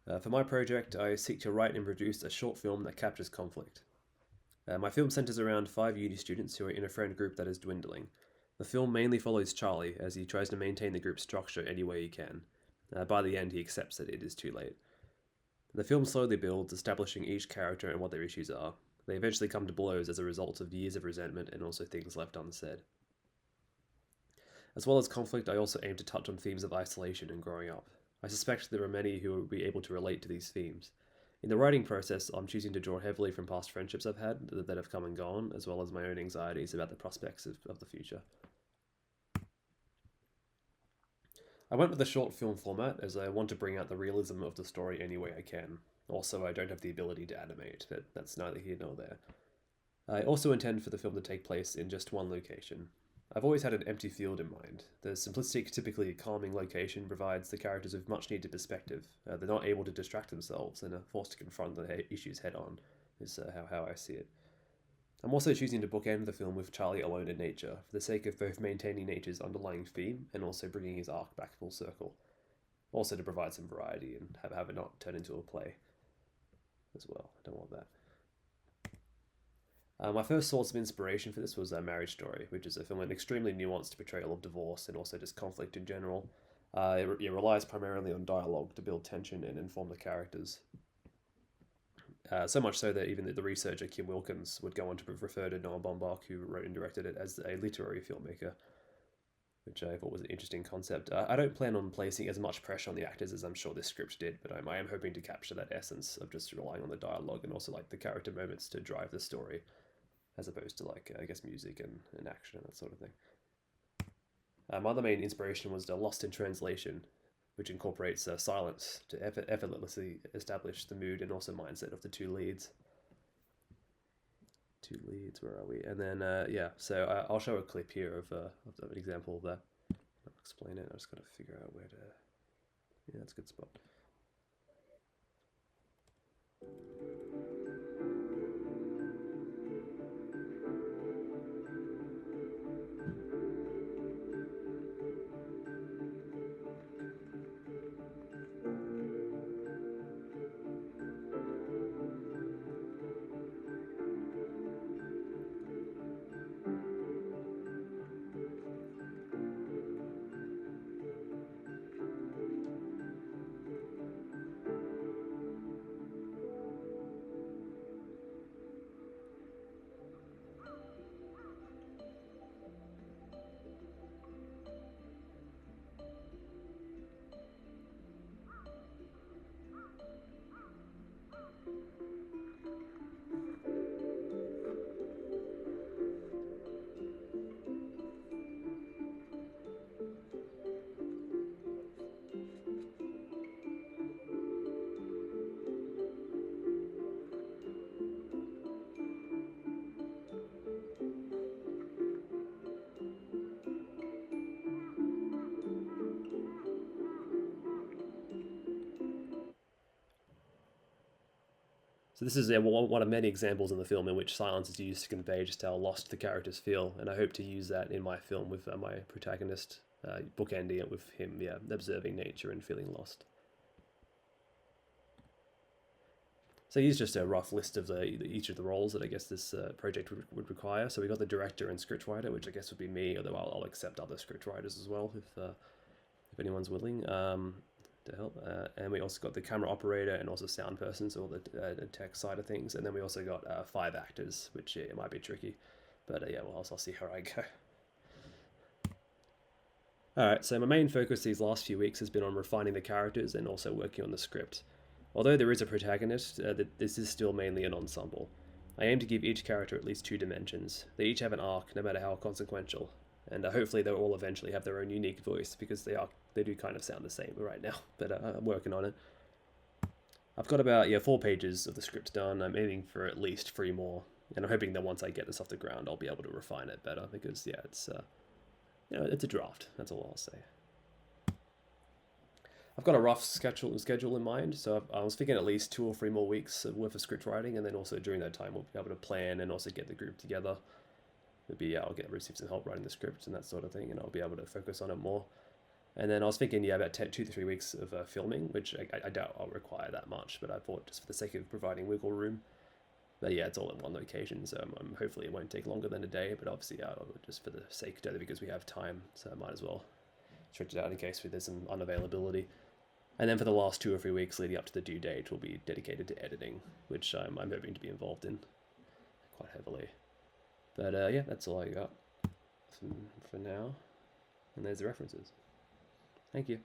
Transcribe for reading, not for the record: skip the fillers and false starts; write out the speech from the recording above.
For my project, I seek to write and produce a short film that captures conflict. My film centers around 5 uni students who are in a friend group that is dwindling. The film mainly follows Charlie as he tries to maintain the group's structure any way he can. By the end, he accepts that it is too late. The film slowly builds, establishing each character and what their issues are. They eventually come to blows as a result of years of resentment and also things left unsaid. As well as conflict, I also aim to touch on themes of isolation and growing up. I suspect there are many who will be able to relate to these themes. In the writing process, I'm choosing to draw heavily from past friendships I've had that have come and gone, as well as my own anxieties about the prospects of the future. I went with the short film format as I want to bring out the realism of the story any way I can. Also, I don't have the ability to animate, but that's neither here nor there. I also intend for the film to take place in just one location. I've always had an empty field in mind. The simplistic, typically calming location provides the characters with much needed perspective. They're not able to distract themselves and are forced to confront the issues head on, is how I see it. I'm also choosing to bookend the film with Charlie alone in nature, for the sake of both maintaining nature's underlying theme and also bringing his arc back full circle. Also to provide some variety and have it not turn into a play as well. I don't want that. My first source of inspiration for this was Marriage Story, which is a film an extremely nuanced portrayal of divorce and also just conflict in general. It relies primarily on dialogue to build tension and inform the characters. So much so that even the researcher Kim Wilkins would go on to refer to Noah Baumbach, who wrote and directed it, as a literary filmmaker, which I thought was an interesting concept. I don't plan on placing as much pressure on the actors as I'm sure this script did, but I am hoping to capture that essence of just relying on the dialogue and also like the character moments to drive the story, as opposed to like I guess music and action and that sort of thing. My other main inspiration was Lost in Translation, which incorporates silence to effortlessly establish the mood and also mindset of the two leads. Two leads, where are we? And then, yeah, so I'll show a clip here of an example of that. I'll explain it. I just got to figure out where to. Yeah, that's a good spot. So this is one of many examples in the film in which silence is used to convey just how lost the characters feel, and I hope to use that in my film with my protagonist, bookending it with him, yeah, observing nature and feeling lost. So here's just a rough list of each of the roles that I guess this project would require. So we got the director and scriptwriter, which I guess would be me, although I'll accept other scriptwriters as well if anyone's willing to help. And we also got the camera operator and also sound person, so all the tech side of things. And then we also got 5 actors, which it might be tricky, but yeah, well, I'll see how I go. Alright, so my main focus these last few weeks has been on refining the characters and also working on the script. Although there is a protagonist, this is still mainly an ensemble. I aim to give each character at least 2 dimensions. They each have an arc, no matter how consequential, and hopefully they'll all eventually have their own unique voice, because they do kind of sound the same right now, but I'm working on it. I've got about 4 pages of the script done. I'm aiming for at least 3 more, and I'm hoping that once I get this off the ground, I'll be able to refine it better, because yeah, it's a draft. That's all I'll say. I've got a rough schedule in mind, so I was thinking at least 2 or 3 more weeks worth of script writing, and then also during that time we'll be able to plan and also get the group together. Maybe I'll receive some help writing the script and that sort of thing, and I'll be able to focus on it more. And then I was thinking, yeah, about 2 to 3 weeks of filming, which I doubt I'll require that much, but I thought just for the sake of providing wiggle room. But yeah, it's all in one location, so hopefully it won't take longer than a day, but obviously, yeah, just for the sake of it, because we have time, so I might as well stretch it out in case there's some unavailability. And then for the last 2 or 3 weeks leading up to the due date will be dedicated to editing, which I'm hoping to be involved in quite heavily. But yeah, that's all I got for now. And there's the references. Thank you.